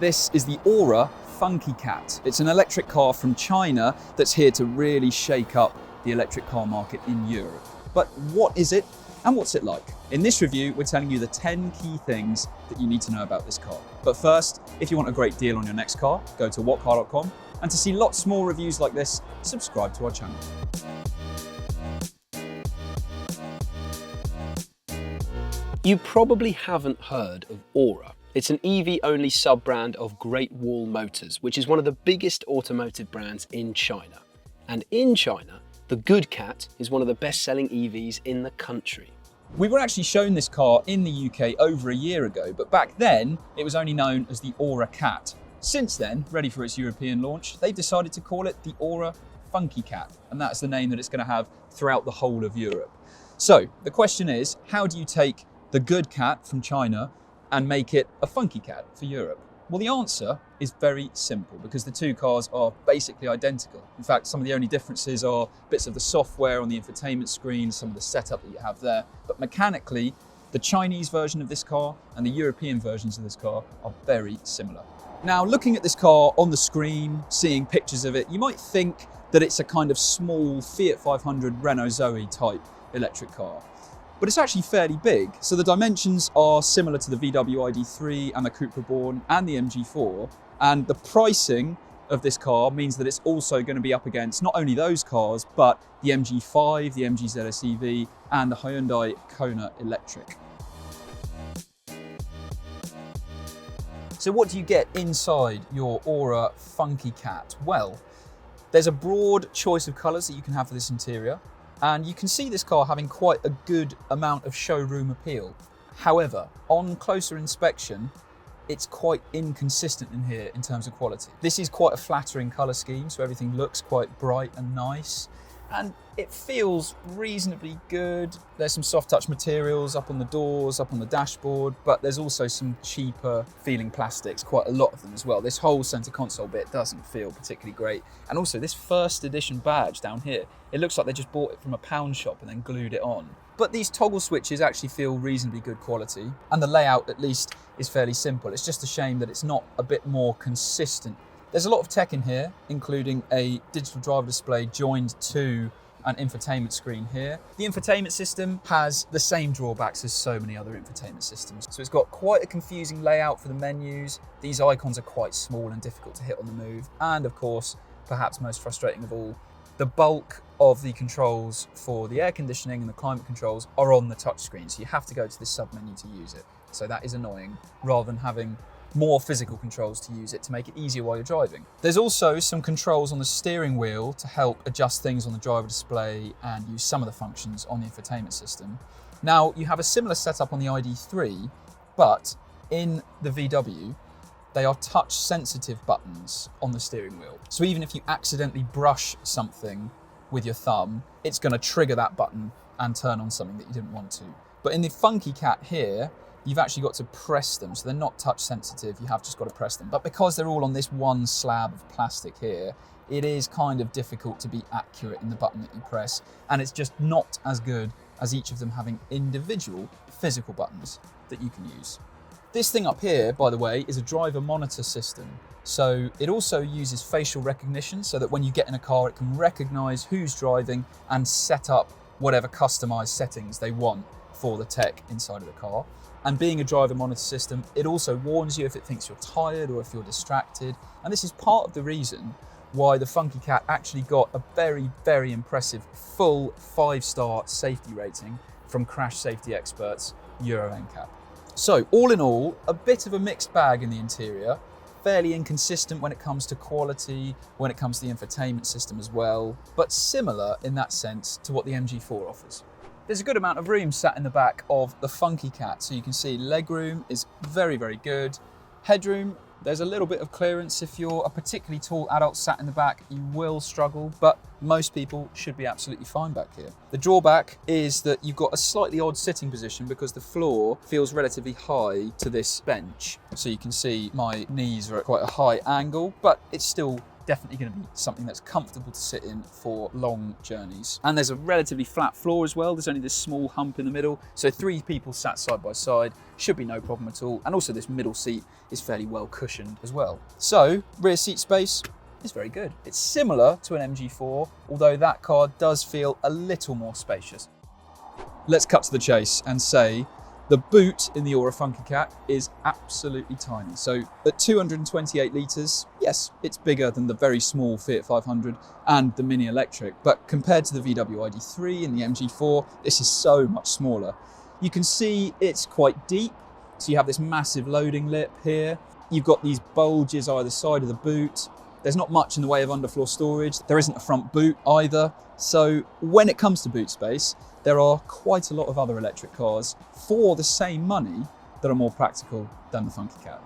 This is the Ora Funky Cat. It's an electric car from China that's here to really shake up the electric car market in Europe. But what is it and what's it like? In this review, we're telling you the 10 key things that you need to know about this car. But first, if you want a great deal on your next car, go to whatcar.com, and to see lots more reviews like this, subscribe to our channel. You probably haven't heard of Ora. It's an EV-only sub-brand of Great Wall Motors, which is one of the biggest automotive brands in China. And in China, the Good Cat is one of the best-selling EVs in the country. We were actually shown this car in the UK over a year ago, but back then it was only known as the Ora Cat. Since then, ready for its European launch, they've decided to call it the Ora Funky Cat, and that's the name that it's going to have throughout the whole of Europe. So the question is, how do you take the Good Cat from China and make it a Funky Cat for Europe? Well, the answer is very simple, because the two cars are basically identical. In fact, some of the only differences are bits of the software on the infotainment screen, some of the setup that you have there. But mechanically, the Chinese version of this car and the European versions of this car are very similar. Now, looking at this car on the screen, seeing pictures of it, you might think that it's a kind of small Fiat 500 Renault Zoe type electric car. But it's actually fairly big. So the dimensions are similar to the VW ID3 and the Cupra Born and the MG4. And the pricing of this car means that it's also going to be up against not only those cars, but the MG5, the MG ZS EV, and the Hyundai Kona Electric. So what do you get inside your Ora Funky Cat? Well, there's a broad choice of colours that you can have for this interior. And you can see this car having quite a good amount of showroom appeal. However, on closer inspection, it's quite inconsistent in here in terms of quality. This is quite a flattering colour scheme, so everything looks quite bright and nice. And it feels reasonably good. There's some soft touch materials up on the doors, up on the dashboard, but there's also some cheaper feeling plastics, quite a lot of them as well. This whole center console bit doesn't feel particularly great. And also this first edition badge down here, it looks like they just bought it from a pound shop and then glued it on. But these toggle switches actually feel reasonably good quality, and the layout at least is fairly simple. It's just a shame that it's not a bit more consistent. There's a lot of tech in here, including a digital driver display joined to an infotainment screen here. The infotainment system has the same drawbacks as so many other infotainment systems. So it's got quite a confusing layout for the menus. These icons are quite small and difficult to hit on the move. And of course, perhaps most frustrating of all, the bulk of the controls for the air conditioning and the climate controls are on the touchscreen. So you have to go to this sub-menu to use it. So that is annoying, rather than having more physical controls to use it to make it easier while you're driving. There's also some controls on the steering wheel to help adjust things on the driver display and use some of the functions on the infotainment system. Now, you have a similar setup on the ID3, but in the VW, they are touch sensitive buttons on the steering wheel. So even if you accidentally brush something with your thumb, it's going to trigger that button and turn on something that you didn't want to. But in the Funky Cat here, you've actually got to press them, so they're not touch sensitive, you have just got to press them. But because they're all on this one slab of plastic here, it is kind of difficult to be accurate in the button that you press, and it's just not as good as each of them having individual physical buttons that you can use. This thing up here, by the way, is a driver monitor system. So it also uses facial recognition, so that when you get in a car, it can recognize who's driving and set up whatever customized settings they want for the tech inside of the car. And being a driver monitor system, it also warns you if it thinks you're tired or if you're distracted. And this is part of the reason why the Funky Cat actually got a very, very impressive full 5-star safety rating from crash safety experts Euro NCAP. So all in all, a bit of a mixed bag in the interior, fairly inconsistent when it comes to quality, when it comes to the infotainment system as well, but similar in that sense to what the MG4 offers. There's a good amount of room sat in the back of the Funky Cat, so you can see legroom is very, very good. Headroom, there's a little bit of clearance. If you're a particularly tall adult sat in the back, you will struggle, but most people should be absolutely fine back here. The drawback is that you've got a slightly odd sitting position because the floor feels relatively high to this bench. So you can see my knees are at quite a high angle, but it's still definitely going to be something that's comfortable to sit in for long journeys. And there's a relatively flat floor as well. There's only this small hump in the middle, so 3 people sat side by side should be no problem at all. And also this middle seat is fairly well cushioned as well. So rear seat space is very good. It's similar to an MG4, although that car does feel a little more spacious. Let's cut to the chase and say the boot in the Ora Funky Cat is absolutely tiny. So at 228 litres, yes, it's bigger than the very small Fiat 500 and the Mini Electric, but compared to the VW ID3 and the MG4, this is so much smaller. You can see it's quite deep, so you have this massive loading lip here. You've got these bulges either side of the boot. There's not much in the way of underfloor storage. There isn't a front boot either. So when it comes to boot space, there are quite a lot of other electric cars for the same money that are more practical than the Funky Cat.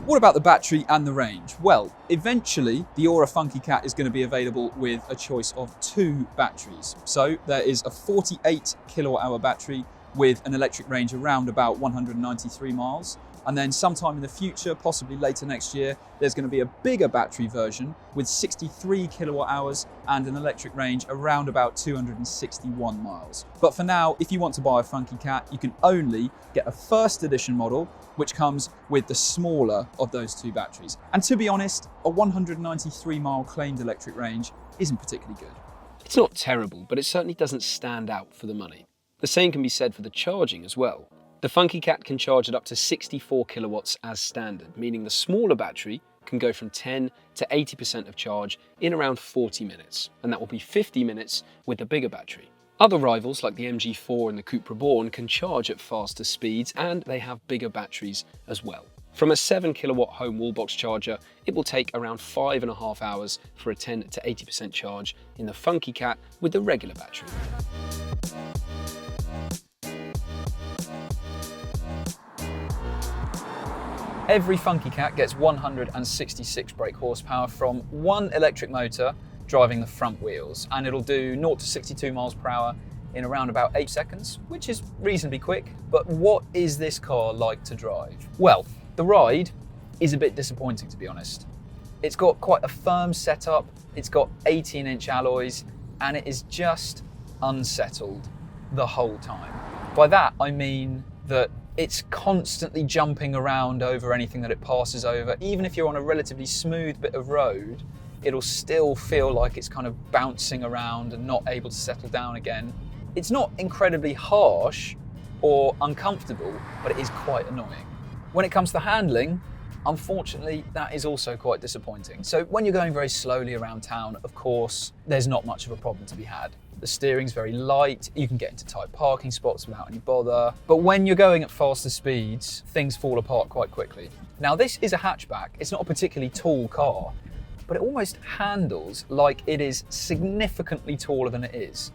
What about the battery and the range? Well, eventually the Ora Funky Cat is going to be available with a choice of 2 batteries. So there is a 48 kilowatt hour battery with an electric range around about 193 miles. And then sometime in the future, possibly later next year, there's going to be a bigger battery version with 63 kilowatt hours and an electric range around about 261 miles. But for now, if you want to buy a Funky Cat, you can only get a first edition model, which comes with the smaller of those 2 batteries. And to be honest, a 193 mile claimed electric range isn't particularly good. It's not terrible, but it certainly doesn't stand out for the money. The same can be said for the charging as well. The Funky Cat can charge at up to 64 kilowatts as standard, meaning the smaller battery can go from 10 to 80% of charge in around 40 minutes, and that will be 50 minutes with the bigger battery. Other rivals like the MG4 and the Coupe Reborn can charge at faster speeds, and they have bigger batteries as well. From a 7 kilowatt home wallbox charger, it will take around 5.5 hours for a 10 to 80% charge in the Funky Cat with the regular battery. Every Funky Cat gets 166 brake horsepower from one electric motor driving the front wheels, and it'll do 0 to 62 miles per hour in around about 8 seconds, which is reasonably quick. But what is this car like to drive? Well, the ride is a bit disappointing, to be honest. It's got quite a firm setup, it's got 18-inch alloys, and it is just unsettled the whole time. By that I mean that it's constantly jumping around over anything that it passes over. Even if you're on a relatively smooth bit of road, it'll still feel like it's kind of bouncing around and not able to settle down again. It's not incredibly harsh or uncomfortable, but it is quite annoying. When it comes to handling, unfortunately, that is also quite disappointing. So when you're going very slowly around town, of course, there's not much of a problem to be had. The steering's very light, you can get into tight parking spots without any bother. But when you're going at faster speeds, things fall apart quite quickly. Now this is a hatchback, it's not a particularly tall car, but it almost handles like it is significantly taller than it is.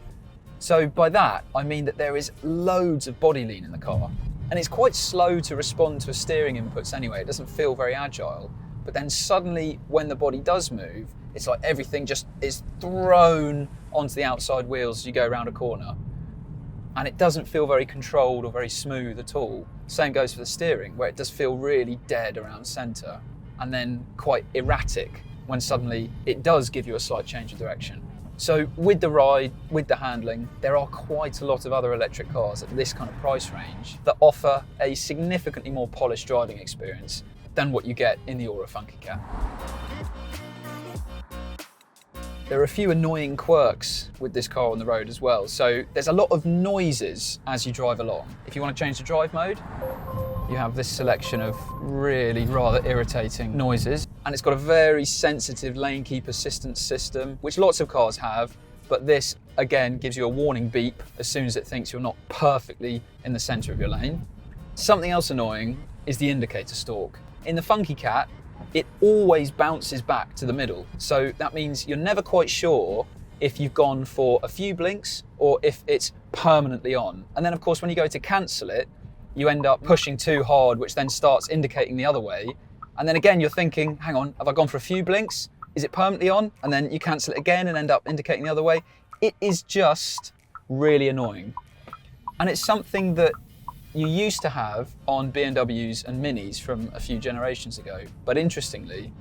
So by that, I mean that there is loads of body lean in the car, and it's quite slow to respond to steering inputs anyway. It doesn't feel very agile, but then suddenly when the body does move, it's like everything just is thrown onto the outside wheels as you go around a corner. And it doesn't feel very controlled or very smooth at all. Same goes for the steering, where it does feel really dead around centre, and then quite erratic when suddenly it does give you a slight change of direction. So with the ride, with the handling, there are quite a lot of other electric cars at this kind of price range that offer a significantly more polished driving experience than what you get in the Ora Funky Cat. There are a few annoying quirks with this car on the road as well. So there's a lot of noises as you drive along. If you want to change the drive mode, you have this selection of really rather irritating noises. And it's got a very sensitive lane keep assistance system, which lots of cars have, but this again gives you a warning beep as soon as it thinks you're not perfectly in the center of your lane. Something else annoying is the indicator stalk. In the Funky Cat, it always bounces back to the middle. So that means you're never quite sure if you've gone for a few blinks or if it's permanently on. And then of course, when you go to cancel it, you end up pushing too hard, which then starts indicating the other way. And then again, you're thinking, hang on, have I gone for a few blinks? Is it permanently on? And then you cancel it again and end up indicating the other way. It is just really annoying. And it's something that you used to have on BMWs and Minis from a few generations ago. But interestingly,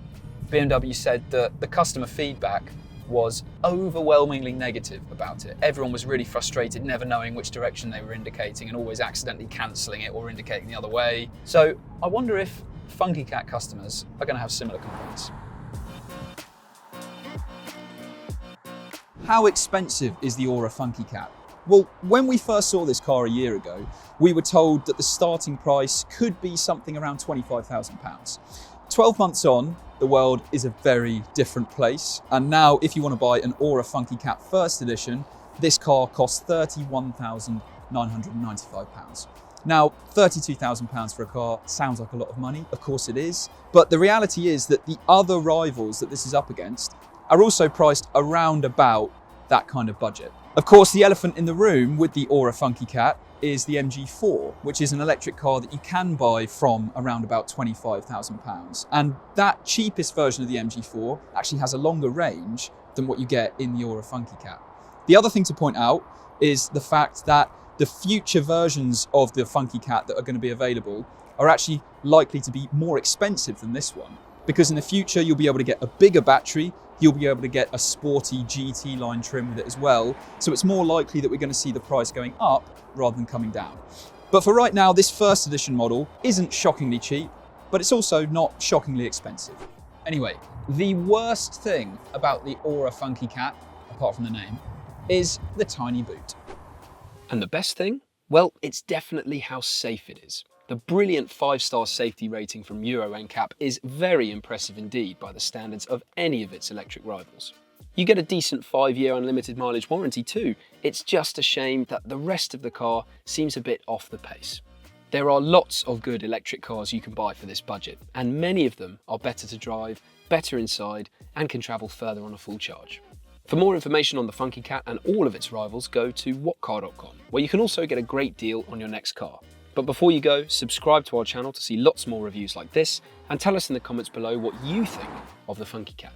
BMW said that the customer feedback was overwhelmingly negative about it. Everyone was really frustrated, never knowing which direction they were indicating and always accidentally cancelling it or indicating the other way. So I wonder if Funky Cat customers are going to have similar complaints. How expensive is the Ora Funky Cat? Well, when we first saw this car a year ago, we were told that the starting price could be something around £25,000. 12 months on, the world is a very different place. And now, if you want to buy an Ora Funky Cat First Edition, this car costs £31,995. Now, £32,000 for a car sounds like a lot of money. Of course it is. But the reality is that the other rivals that this is up against are also priced around about that kind of budget. Of course, the elephant in the room with the Ora Funky Cat is the MG4, which is an electric car that you can buy from around about £25,000. And that cheapest version of the MG4 actually has a longer range than what you get in the Ora Funky Cat. The other thing to point out is the fact that the future versions of the Funky Cat that are going to be available are actually likely to be more expensive than this one. Because in the future, you'll be able to get a bigger battery, you'll be able to get a sporty GT line trim with it as well. So it's more likely that we're going to see the price going up rather than coming down. But for right now, this first edition model isn't shockingly cheap, but it's also not shockingly expensive. Anyway, the worst thing about the Ora Funky Cat, apart from the name, is the tiny boot. And the best thing? Well, it's definitely how safe it is. The brilliant 5-star safety rating from Euro NCAP is very impressive indeed by the standards of any of its electric rivals. You get a decent 5-year unlimited mileage warranty too. It's just a shame that the rest of the car seems a bit off the pace. There are lots of good electric cars you can buy for this budget, and many of them are better to drive, better inside, and can travel further on a full charge. For more information on the Funky Cat and all of its rivals, go to whatcar.com, where you can also get a great deal on your next car. But before you go, subscribe to our channel to see lots more reviews like this, and tell us in the comments below what you think of the Funky Cat.